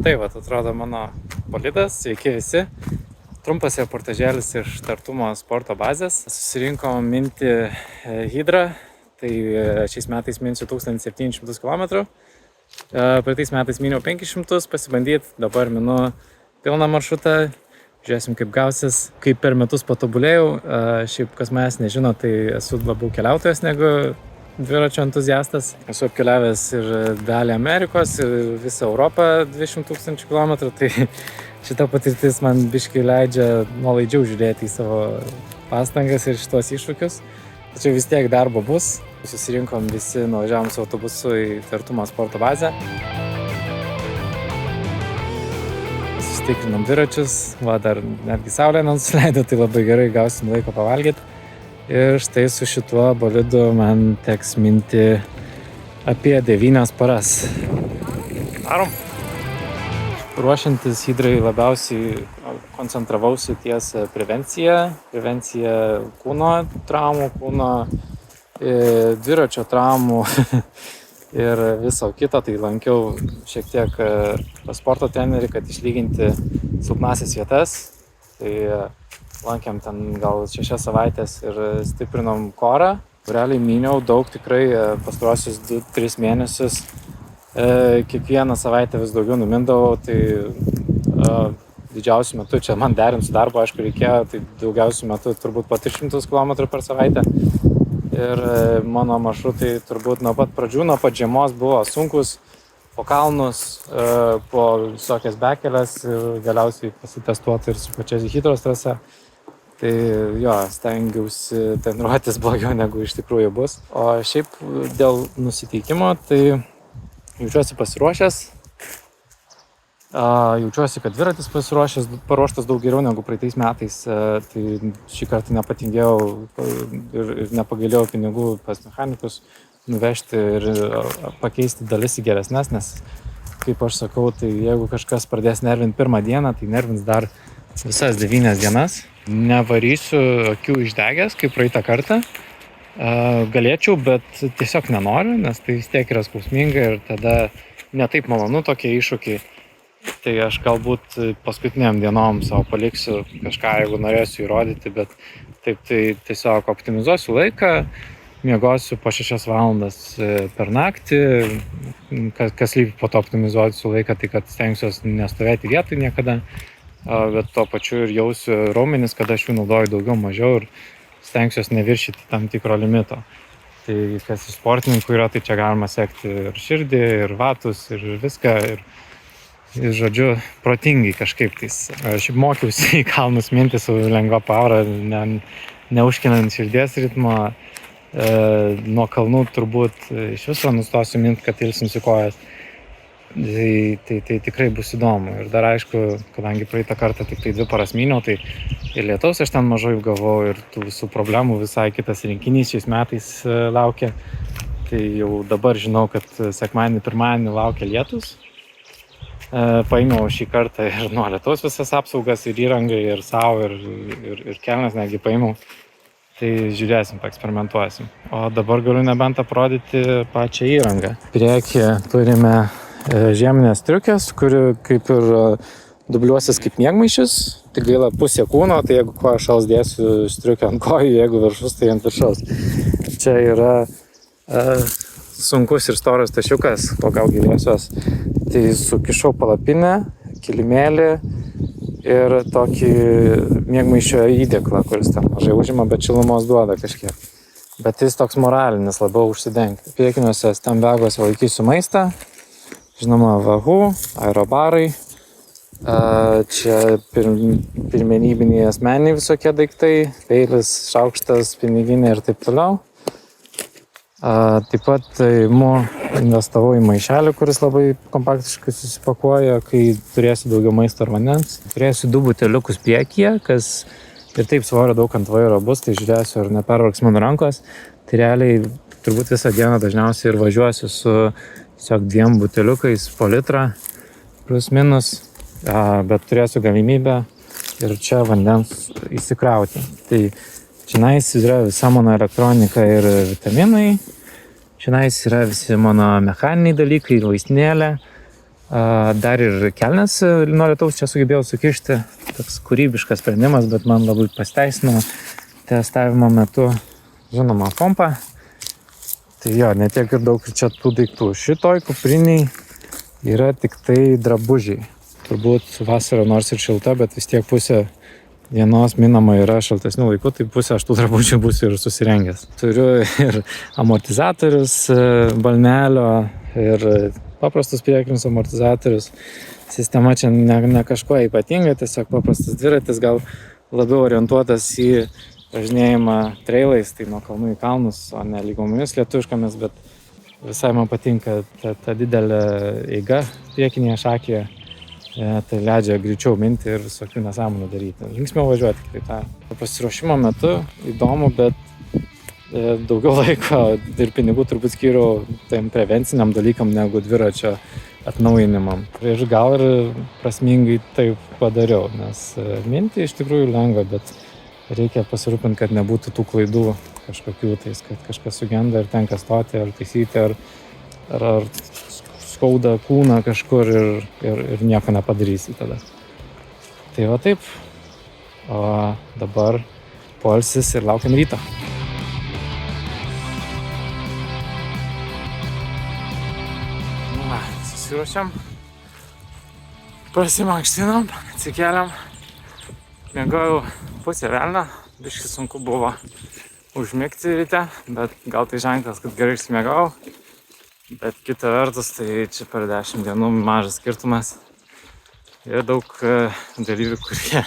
tai vat atrodo mano bolidas, sveiki visi. Trumpas reportažėlis iš Tartumo sporto bazės. Susirinkom minti hidrą, tai šiais metais minsiu 1700 km. Praeitais metais miniau 500, pasibandyti, dabar minu pilną maršrutą. Žiūrėsim, kaip gausis, kaip per metus patobulėjau. Šiaip, kas manęs nežino, tai esu labiau keliautojas negu dviračio entuziastas. Esu apkeliavęs ir dalį Amerikos, ir visą Europą 200 000 km, tai šita patirtis man biškai leidžia nuolaidžiau žiūrėti į savo pastangas ir šitos iššūkius. Tačiau vis tiek darbo bus. Susirinkom visi, nuvažiavom su autobusu į Tartumo sporto bazę. Susitikrinom dviračius, dar netgi saulė nenusileido, tai labai gerai gausim laiko pavalgyti. Ir štai su šituo bolidu man teks minti apie 9 paras. Darom! Ruošiantis hidrai labiausiai koncentravausi ties prevencija kūno traumų, dviračio traumų ir viso kito. Tai lankiau šiek tiek pas sporto trenerį, kad išlyginti silpnasias vietas. Tai lankėm ten gal 6 savaitės ir stiprinom korą. Realiai myniau daug, tikrai pastaruosius 2-3 mėnesius. Kiekvieną savaitę vis daugiau numindavau, tai didžiausiu metu, čia man derint su darbu, aišku, reikėjo, tai daugiausiu metu turbūt po 300 km per savaitę. Ir mano maršrutai turbūt nuo pat pradžių, nuo pat žiemos buvo sunkus, po kalnus, po visokias bekelės ir galiausiai pasitestuoti ir su pačia hidros trasa. Tai jo, stengiausi treniruotis blogiau negu iš tikrųjų bus. O šiaip dėl nusiteikimo, tai jaučiuosi pasiruošęs. Jaučiuosi, kad dviratis paruoštas daug geriau negu praeitais metais. Tai šį kartą nepatingėjau ir nepagailėjau pinigų pas mechanikus nuvežti ir pakeisti dalis į geresnes, nes, kaip aš sakau, tai jeigu kažkas pradės nervinti pirmą dieną, tai nervins dar visas 9 dienas. Nevarysiu akių išdegęs, kaip praeitą kartą. Galėčiau, bet tiesiog nenoriu, nes tai vis tiek yra skausminga ir tada netaip malonu tokie iššūkiai. Tai aš galbūt paskutiniam dienom savo paliksiu kažką, jeigu norėsiu įrodyti, bet taip tai tiesiog optimizuosiu laiką, miegosiu po 6 valandas per naktį, kas lyg po to optimizuosiu laiką, tai kad stengsiuosi nestovėti vietoj niekada, bet tuo pačiu ir jausiu raumenis, kad aš jų naudoju daugiau mažiau ir stengsiuosi neviršyti tam tikro limito. Tai kas iš sportininkų yra, tai čia galima sekti ir širdį, ir vatus, ir viską, ir žodžiu, protingai kažkaip tais. Aš mokiausi į kalnus minti su lengva paura, neužkinant širdies ritmo. Nuo kalnų turbūt iš viso nustosiu minti, kad ilsinsiu kojas. Tai tikrai bus įdomu. Ir dar aišku, kadangi praeitą kartą tik tai 2 paras myniau, tai ir lietaus aš ten mažai gavau ir tų visų problemų visai kitas rinkinys šiais metais laukia. Tai jau dabar žinau, kad sekmadienį, pirmadienį laukia lietus. Paėmiau šį kartą ir nuo lietaus visas apsaugas ir įrangą, ir savo, ir kelnes netgi paėmiau. Tai žiūrėsim, paeksperimentuosim. O dabar galiu nebent aprodyti pačią įrangą. Priekyje turime žieminės striukės, kuri kaip ir dubliuosis kaip miegmaišis. Tik gaila pusė kūno, tai jeigu koja šals dėsiu striukę ant kojų, jeigu viršus, tai ant viršaus. Čia yra sunkus ir storas tašiukas, po gal gilėsiuos. Tai sukišau palapinę, kilimėlį ir tokį miegmaišio įdėklą, kuris ten mažai užima, bet šilumos duoda kažkiek. Bet jis toks moralinis, labiau užsidengti. Priekiniuose stambiaguose laikysiu maistą. Žinoma, vahų, aerobarai. Čia pirmenybiniai asmeniniai visokie daiktai, peilis, šaukštas, piniginė ir taip toliau. Taip pat investavau į maišelį, kuris labai kompaktiškai susipakuoja, kai turėsiu daugiau maisto ar vandens. Turėsiu 2 buteliukus priekyje, kas ir taip svorio daug ant vairo bus, tai žiūrėsiu, ar nepervargs mano rankos. Tai realiai turbūt visą dieną dažniausiai ir važiuosiu su tiesiog 2 buteliukais po litrą, plus minus, bet turėsiu galimybę ir čia vandens įsikrauti. Tai čionais yra visa mano elektronika ir vitaminai, čionais yra visi mano mechaniniai dalykai, vaistinėlė, Dar ir kelnes nuo lietaus čia sugebėjau sukišti. Toks kūrybiškas sprendimas, bet man labai pasteisino testavimo metu. Žinoma, pompa. Tai jo, netiek ir daug čia tų daiktų. Šitoj kupriniai yra tik tai drabužiai. Turbūt vasara nors ir šilta, bet vis tiek pusė dienos minama yra šaltesnių laikų, tai pusę aš tų drabužių būsiu ir susirengęs. Turiu ir amortizatorius balnelio, ir paprastus priekinius amortizatorius. Sistema čia ne kažko ypatinga, tiesiog paprastas dviratis, gal labiau orientuotas į važinėjimą trailais, tai nuo kalnų į kalnus, o ne lygomis lietuviškomis, bet visai man patinka ta didelė eiga priekinėje šakėje. Tai leidžia greičiau minti ir visokių nesąmonių daryti. Linksmiau važiuoti, kitaip tą. Pasiruošimo metu įdomu, bet daugiau laiko ir pinigų turbūt skyriau tam prevenciniam dalykam negu dviračio atnaujinimam. Ir gal ir prasmingai taip padariau, nes minti iš tikrųjų lengva, bet reikia pasirūpinti, kad nebūtų tų klaidų kažkokių, tais, kad kažkas sugenda ir tenka stoti ar taisyti, ar skauda kūną kažkur ir nieko nepadarysi tada. Tai va taip. O dabar poilsis ir laukiam ryto. Susiruošiam. Pasimankštinam, atsikeliam. Miegojau pusę velnio. Biškai sunku buvo užmigti ryte, bet gal tai ženklas, kad gerai išsimiegojau. Bet kita vertus, tai čia per 10 dienų mažas skirtumas. Yra daug dalyvių, kurie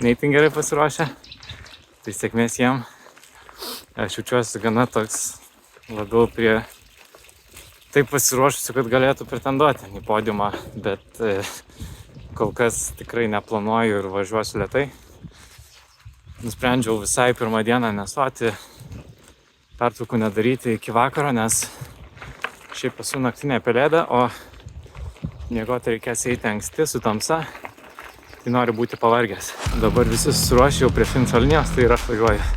neįtin gerai pasiruošę. Tai sėkmės jiem. Aš jaučiuosi gana toks labiau prie taip pasiruošusiu, kad galėtų pretenduoti į podiumą. Bet kol kas tikrai neplanuoju ir važiuosiu lėtai. Nusprendžiau visai pirmą dieną nestoti, pertraukų nedaryti iki vakaro, nes šiaip esu naktinė pelėda, o miegoti reikės eiti anksti su tamsa, tai noriu būti pavargęs. Dabar visi susiruošė jau prie finišo linijos, tai ir aš važiuoju.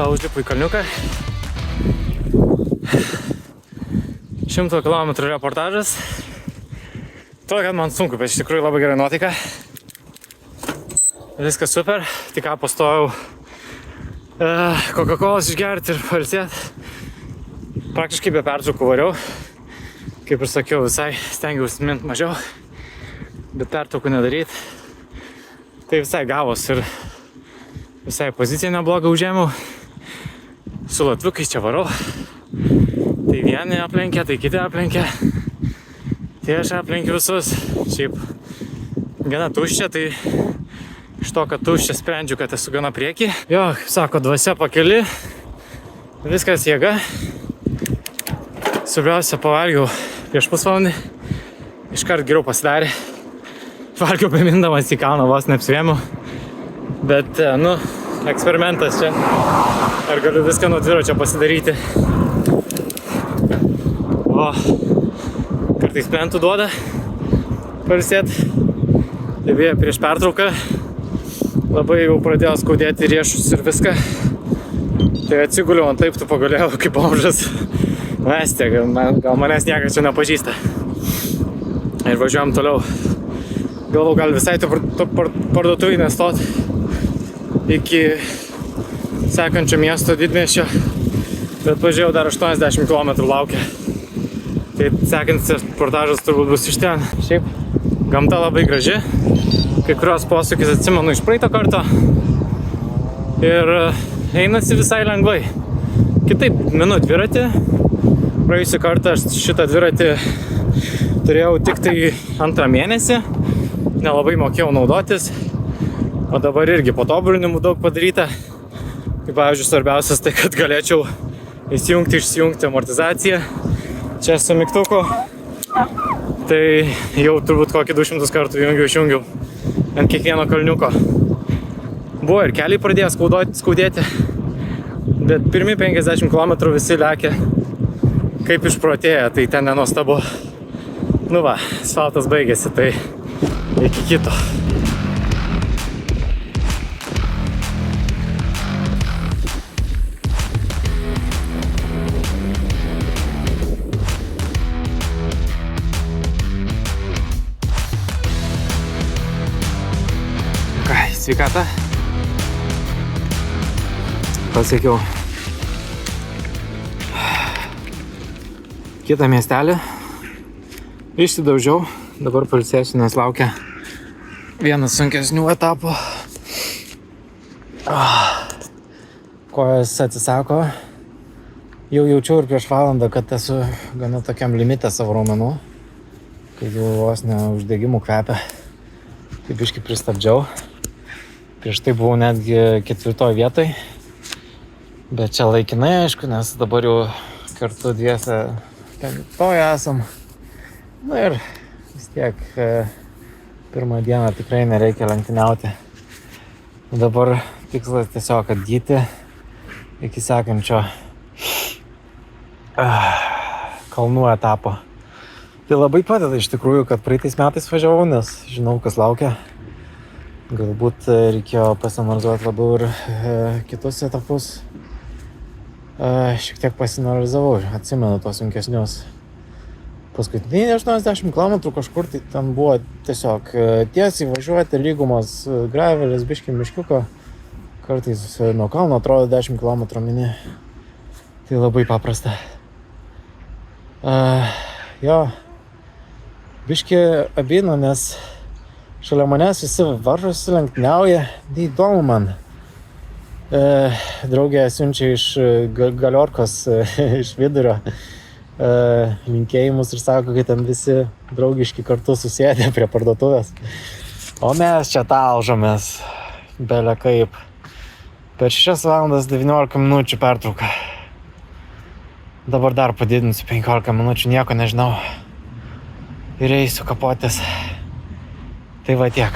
Užlipu į kalniuką. 100 km reportažas. To, kad man sunku, bet iš tikrųjų labai gerai nuotaika. Viskas super. Tik ką pastojau Coca-Colos išgerti ir pailsėti. Praktiškai be pertraukų variau. Kaip ir sakiau, visai stengiausi mint mažiau, bet pertraukų nedaryti. Tai visai gavos ir visai poziciją neblogą užėmiau. Su latviukais čia varau. Tai vieni aplenkė, tai kiti aplenkė. Tai aš aplenkiu visus. Šiaip gana tuščia, tai iš to, kad tuščia sprendžiu, kad esu gana priekį. Jo, sako, dvasia pakeli. Viskas jėga. Svarbiausia, pavalgiau prieš pusvalandį. Iškart geriau pasidarė. Valgiau bemindamas į kalną, vos neapsivėmiau. Bet, eksperimentas čia. Ar galiu viską nuo dviračio pasidaryti. O, kartais plentų duoda pailsėti. Tai beje, prieš pertrauką labai jau pradėjo skaudėti riešus ir viską. Tai atsiguliau ant laiptų, pagulėjau kaip bomžas. Vestė, gal manęs niekas čia nepažįsta. Ir važiuojam toliau. Galvau, gal visai to parduotuvį nestot iki sekančio miesto didmiesčio, bet pažiūrėjau, dar 80 km laukia. Tai sekantis reportažas turbūt bus iš ten. Šiaip, gamta labai graži. Kai kurios posūkis atsimenu iš praeito karto. Ir einasi visai lengvai. Kitaip, minu dviratį. Praėjusią kartą aš šitą dviratį turėjau tik tai 2 mėnesį. Nelabai mokėjau naudotis. O dabar irgi patobulinimų daug padaryta. Tai pavyzdžiui, svarbiausias tai, kad galėčiau įsijungti, išsijungti amortizaciją. Čia su mygtuku. Tai jau turbūt kokį 200 kartų išjungiau ant kiekvieno kalniuko. Buvo ir keliai pradėjo skaudėti, bet pirmi 50 km visi lekia kaip išprotėję, tai ten nenuostabu. Nu va, asfaltas baigėsi, tai iki kito. Sveikata. Pasiekiau kitą miestelį. Išsidaužiau. Dabar pailsėsiu, nes laukia vienas sunkesnių etapų. Kojas atsisako. Jau jaučiau ir prieš valandą, kad esu gana tokiam limite savo raumenų. Kai jau vos ne uždegimų kvepia. Tai biškį pristabdžiau. Prieš tai buvau netgi 4 vietoj, bet čia laikinai, aišku, nes dabar jau kartu dviese 5 esam. Na ir vis tiek pirmą dieną tikrai nereikia lenktyniauti. Dabar tikslas tiesiog atgyti iki sekančio kalnų etapo. Tai labai padeda iš tikrųjų, kad praeitais metais važiavau, nes žinau, kas laukia. Galbūt reikėjo pasanalizuoti labiau ir kitus etapus. Šiek tiek pasanalizavau, atsimenu tos sunkesnius. Paskutiniai 80 km kažkur, tai ten buvo tiesiog tiesiai važiuoti, lygumas, gravelis, biškį miškiuko. Kartais nuo kalno atrodo 10 km mini. Tai labai paprasta. Jo, biškį abino, nes šalia manęs visi varžosi, lenktyniauja, neįdomu man. Draugė siunčia iš Galiorkos, iš Vidurio, linkėjimus ir sako, kad ten visi draugiški kartu susėdė prie parduotuvės. O mes čia talžomės, bele kaip. Per 6 valandas 19 minučių pertrauką. Dabar dar padidinsiu 15 minučių, nieko nežinau. Ir eisiu kapotis. Tai va tiek.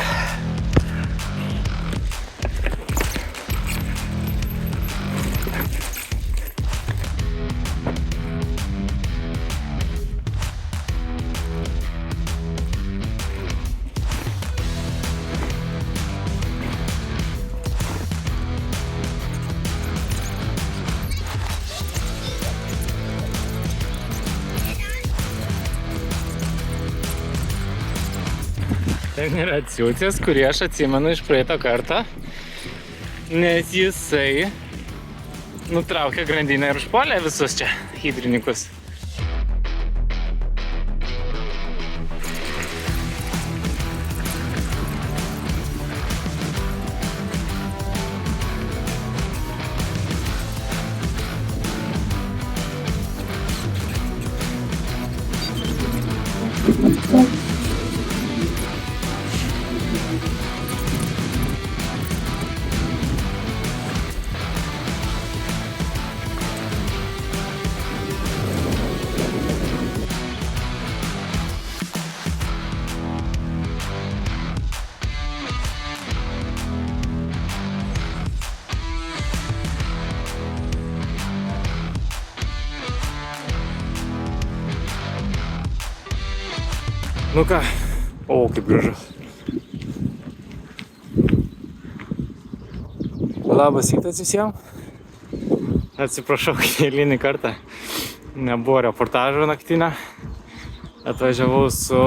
Ten yra Ciucis, kurį aš atsimenu iš praeito karto, nes jisai nutraukė grandinę ir užpuolė visus čia hidrininkus. Nu ką, o kaip gražu. Labas rytas visiems. Atsiprašau, eilinį kartą nebuvo reportažo naktinio. Atvažiavau su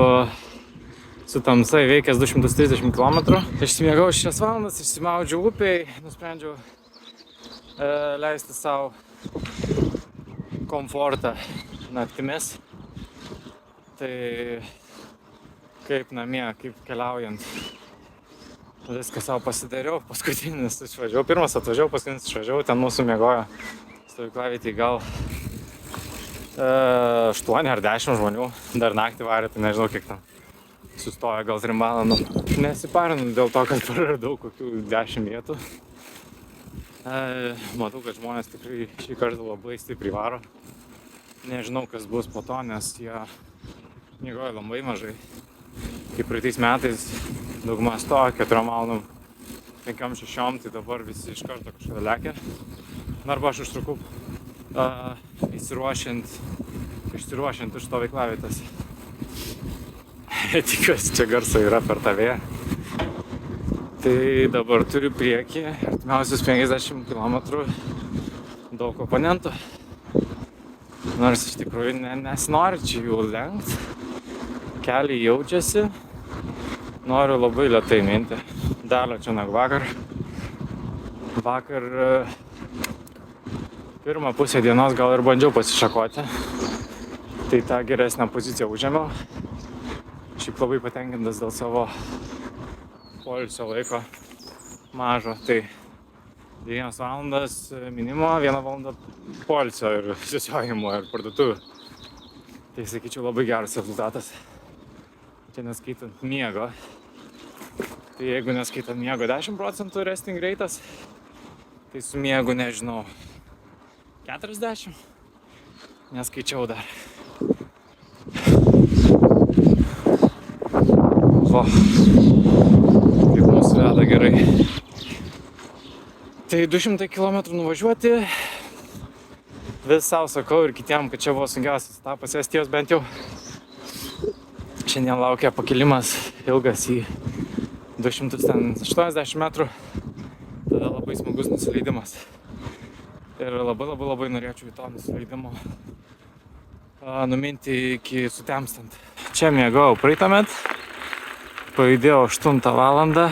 su tamsa įveikęs 230 km. Išsimiegau 6 valandas, išsimaudžiau upėj, nusprendžiau leisti savo komfortą naktimis. Tai kaip namie, kaip keliaujant, viską savo pasidariau, paskutinis išvažiavau, pirmas atvažiavau, paskutinis išvažiavau, ten mūsų miegojo stovyklavietėj gal 8 ar 10 žmonių, dar naktį varė, tai nežinau kiek ten sustojo, gal 3 valandom. Nesiparinu dėl to, kad praradau kokių 10 vietų. Matau, kad žmonės tikrai šį kartą labai stipriai varo. Nežinau, kas bus po to, nes jie miegojo labai mažai. Kaip praeitais metais dauguma stojo 4 valandom, 5-6, tai dabar visi iš karto kažkada lekia. Arba aš užtrukau išsiruošiant iš stovyklavietės. Tikiuosi, čia garso yra per tą vėją. Tai dabar turiu priekį artimiausius 50 km daug oponentų. Nors iš tikrųjų nesinori čia jų lenkt. Keliai jaučiasi. Noriu labai lėtai minti. Dar lėčiau negu vakar. Vakar pirmą pusę dienos gal ir bandžiau pasišakoti. Tai tą geresnę poziciją užėmiau. Šiaip labai patenkintas dėl savo poilsio laiko mažo. Tai 9 valandas minimo, 1 valandą poilsio ir susiojimo ir parduotuvių. Tai sakyčiau labai geras rezultatas. Čia neskaitant miego. Tai jeigu neskaitant miego 10% resting greitas, tai su miegu nežinau 40. Neskaičiau dar. Va, kaip mūsų veda gerai. Tai 200 km nuvažiuoti. Vis savo sakau ir kitiem, kad čia buvo sunkiausias etapas Estijos bent jau. Šiandien laukia pakilimas ilgas į 280 metrų. Tada labai smagus nusileidimas. Ir labai norėčiau į to nusileidimo numinti iki sutemstant. Čia miegojau praeitą metą. Pajudėjau 8 valandą.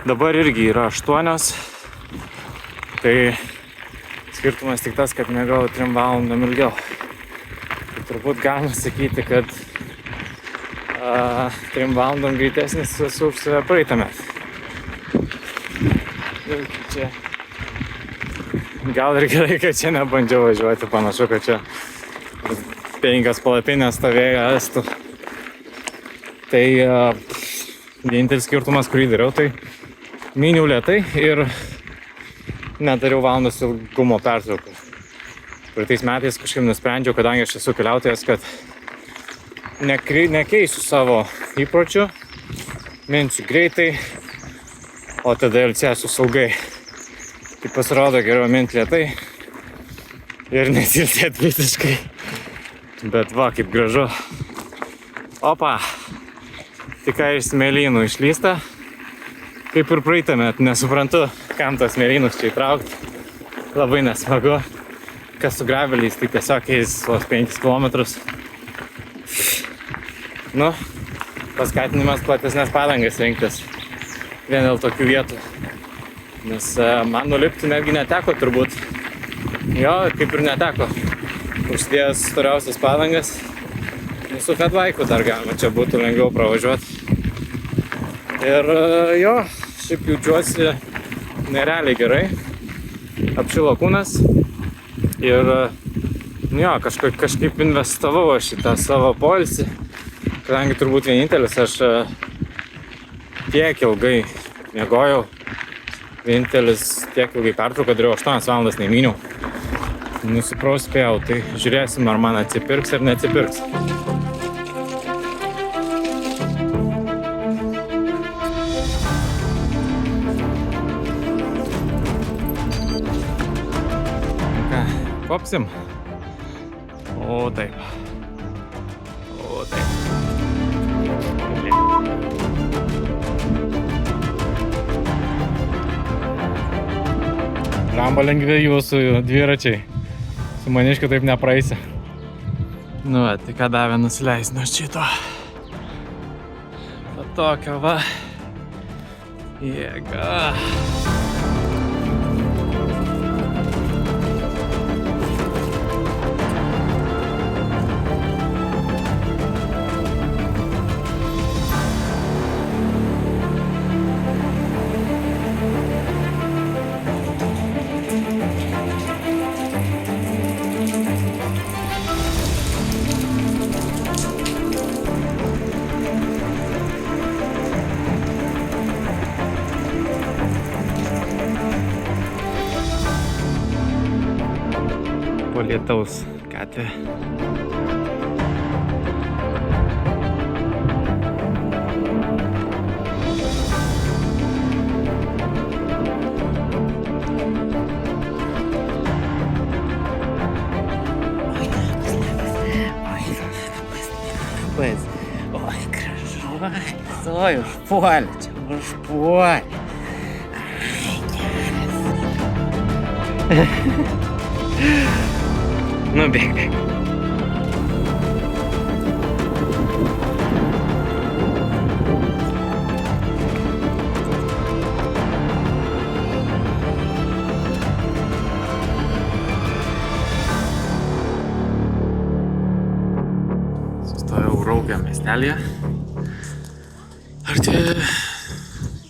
Dabar irgi yra 8. Tai skirtumas tik tas, kad miegojau 3 valandom ilgiau. Tai turbūt galima sakyti, kad 3 valandom greitesnis esu už save praeitą metą. Čia. Gal ir gerai, kad čia nebandžiau važiuoti. Panašu, kad čia 5 palapinės stovėjo estų. Tai vienintelis skirtumas, kurį dariau, tai myniau lėtai ir nedariau valandos ilgumo pertraukų. Praeitais metais kažkaip nusprendžiau, kadangi aš esu keliautojas, kad nekeisiu savo įpročių, minsiu greitai, o tada ilsėsiu saugai. Tai pasirodo geriau minti lėtai ir nesilsėti visiškai. Bet va, kaip gražu. Opa! Tik ką iš smėlynų išlysta. Kaip ir praeitą metą, nesuprantu, kam tos smėlynus čia įtraukti. Labai nesmagu. Kas su graveliais, tai tiesiog eis vos 5 km. Nu, paskatinimas platesnės padangas rinktis. Vien dėl tokių vietų. Nes man nulipti netgi neteko turbūt. Jo, kaip ir neteko. Užsidėjęs storiausias padangas. Su fedbaiku dar galima čia būtų lengviau pravažiuoti. Ir jo, šiaip jaučiuosi nerealiai gerai. Apšilo kūnas. Ir jo, kažkaip investavau aš į tą savo poilsį. Kadangi turbūt vienintelis aš tiek ilgai miegojau. Vienintelis tiek ilgai pertrauką dariau, 8 valandas nemyniau. Nusiprauspėjau, tai žiūrėsim, ar man atsipirks ar neatsipirks. Kopsim. O taip. Ramba lengvi jūsų dviračiai. Su maniškiu taip nepraeisi. Nu, tai ką davė nusileis nuo šito. tokio va. Jėga. Po lietaus gatvė. Ой, gražu, oi, užpuolė, čia užpuolė. Nu, bėg. Sustojau Raugio miestelėje. Arti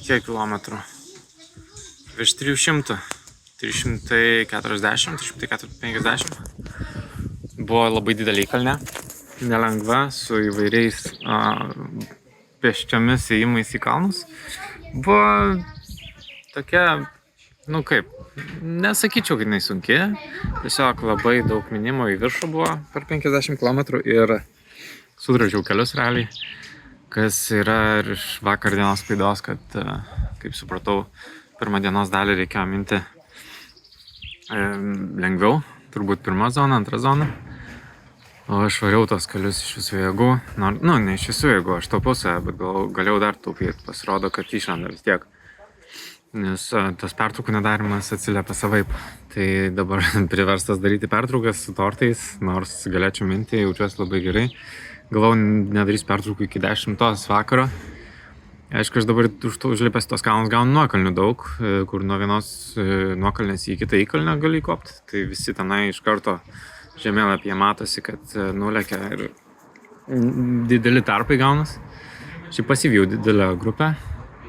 kiek kilometrų? Virš 300. 340, 350. Buvo labai didelė įkalnė, nelengva, su įvairiais pėsčiomis ėjimais į kalnus. Buvo tokia, nesakyčiau, kad jinai sunki, tiesiog labai daug minimo į viršų buvo per 50 km ir sudražiau kelius realiai, kas yra ir iš vakar dienos klaidos, kad, kaip supratau, pirmą dienos dalį reikėjo minti lengviau, turbūt pirma zona, antra zona. O aš variau tos kelius iš visų jėgų, ne iš visų jėgų, aš taupiau save, bet galėjau dar taupyti, pasirodo, kad išlenda vis tiek. Nes tas pertraukų nedarimas atsiliepia savaip. Tai dabar priverstas daryti pertraukas su tortais, nors galėčiau minti, jaučiuosi labai gerai. Galvau, nedarys pertraukų iki 10 vakaro. Aišku, aš dabar užlipęs tos kalnus gaunu nuokalnių daug, kur nuo vienos nuokalnės į kitą įkalnę gali įkopti. Tai visi tenai iš karto žemėlapyje matosi, kad nulekia ir dideli tarpai gaunas. Šiaip pasivijau didelę grupę.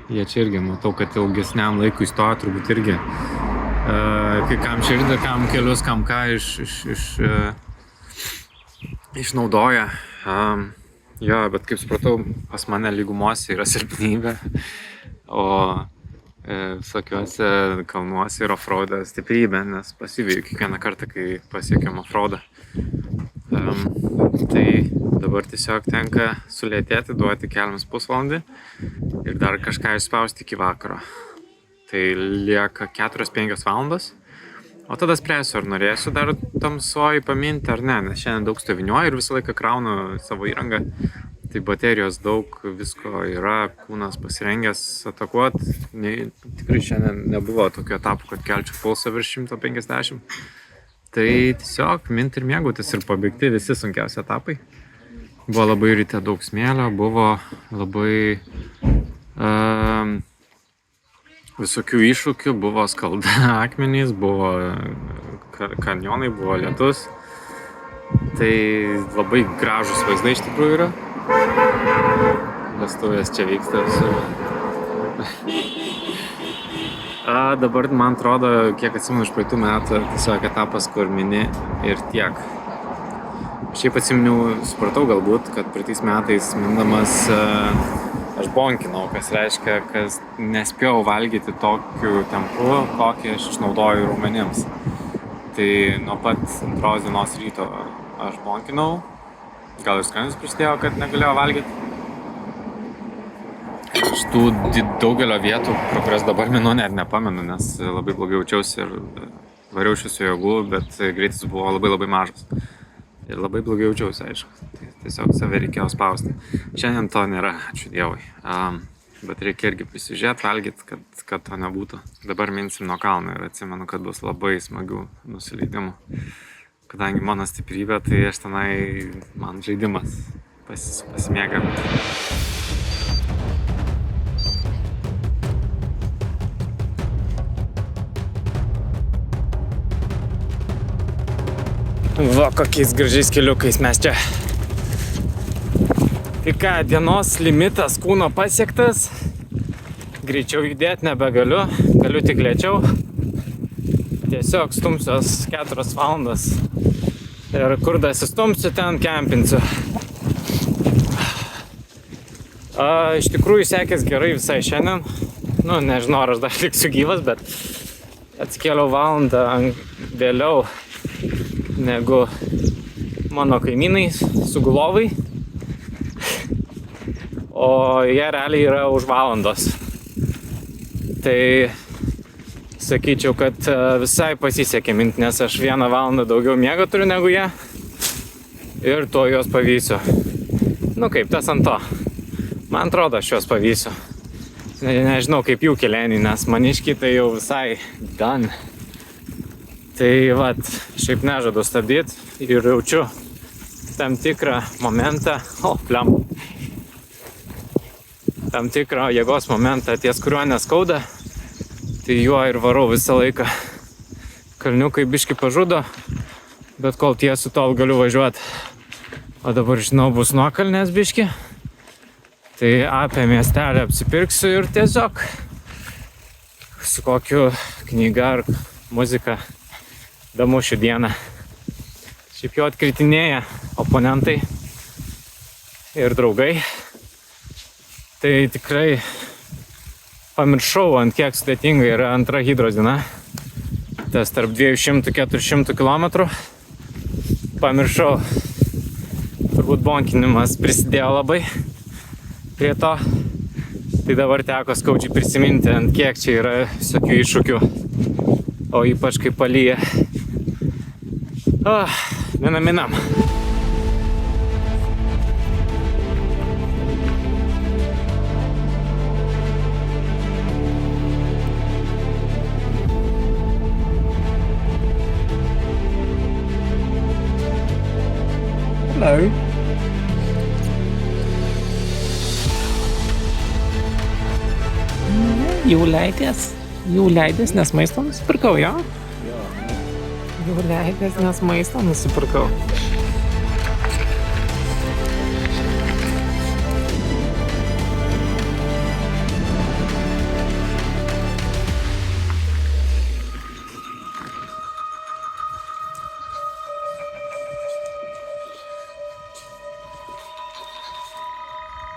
Jie čia irgi matau, kad ilgesniam laikui stoja, turbūt irgi. Kai kam širdį, kam kelius, kam ką išnaudoja. Jo, bet kaip supratau, pas mane lygumose yra silpnybė, o visokiuose kalnuose yra offroade stiprybė, nes pasiviju kiekvieną kartą, kai pasiekiam offroadą. Tai dabar tiesiog tenka sulėtėti, duoti keliams pusvalandį ir dar kažką išspausti iki vakaro. Tai lieka 4-5 valandos. O tada spręsiu, ar norėsiu dar tamsoj paminti ar ne, nes šiandien daug stoviniuoju ir visą laiką kraunu savo įrangą. Tai baterijos daug, visko yra, kūnas pasirengęs atakuoti. Tikrai šiandien nebuvo tokio etapo, kad kelčiau pulsą virš 150. Tai tiesiog minti ir mėgautis ir pabaigti visi sunkiausi etapai. Buvo labai ryte daug smėlio, buvo labai visokių iššūkių, buvo skalda akmenys, buvo kanjonai, buvo lietus. Tai labai gražus vaizdai iš tikrųjų yra. Vestuvės čia vyksta visur. Dabar, man atrodo, kiek atsimenu iš praeitų metų, tiesiog etapas, kur mini ir tiek. Šiaip atsiminiau, supratau galbūt, kad praeitais metais mindamas aš bonkinau, kas reiškia, kad nespėjau valgyti tokiu tempu, kokį aš išnaudoju raumenims. Tai nuo pat 2 dienos ryto aš bonkinau, gal ir skrandis prisidėjo, kad negalėjau valgyti. Iš tų daugelio vietų, pro kurias dabar minu, net nepamenu, nes labai blogai jaučiausi ir variau iš visų jėgų, bet greitis buvo labai mažas. Ir labai blogai jaučiausi, aišku. Tai tiesiog save reikėjo spausti. Šiandien to nėra, ačiū Dievui. Bet reikia irgi prisižiūrėti, valgyti, kad to nebūtų. Dabar minsim nuo kalno ir atsimenu, kad bus labai smagių nusileidimų. Kadangi mano stiprybė, tai aš tenai, man žaidimas pasimėgam. Va, kokiais gražiais keliukais mes čia. Tai ką, dienos limitas kūno pasiektas. Greičiau judėti nebegaliu, galiu tik lėčiau. Tiesiog stumsiuos 4 valandas. Ir kur dasistumsiu, ten kempinsiu. Iš tikrųjų sekės gerai visai šiandien. Nu, nežinau, ar aš dar liksiu gyvas, bet atsikėliau valandą vėliau negu mano kaimynai sugulovai. O jie realiai yra už valandos. Tai sakyčiau, kad visai pasisekė minti, nes aš 1 valandą daugiau miego turiu negu jie. Ir to juos pavysiu. Nu kaip, tas ant to. Man atrodo, aš juos pavysiu. Nežinau, kaip jų keleniai, nes maniškiai tai jau visai done. Tai vat, šiaip nežadu stabdyti ir jaučiu tam tikrą momentą, tam tikrą jėgos momentą, ties kuriuo neskauda, tai juo ir varau visą laiką. Kalniukai biški pažudo, bet kol tiesiu, tol galiu važiuoti. O dabar, žinau, bus nuokalnės biški, tai apie miestelį apsipirksiu ir tiesiog su kokiu knyga ar muzika damušiu dieną. Šiaip jau atkritinėja oponentai ir draugai. Tai tikrai pamiršau, ant kiek sudėtinga yra antra hidros diena. Tas tarp 200-400 km. Pamiršau. Turbūt bonkinimas prisidėjo labai prie to. Tai dabar teko skaudžiai prisiminti, ant kiek čia yra visokių iššūkių. O ypač kai palyja. Minam. Hello. Jau leidęs, nes maisto nusipirkau, jo? Jau leidęs, nes maisto nusipirkau.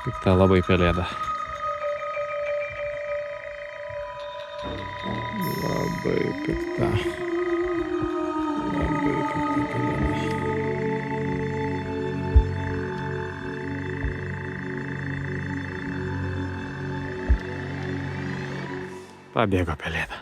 Pikta labai pelėda. Labai pikta. Labai pikta pelėda. Pabėgo pelėda.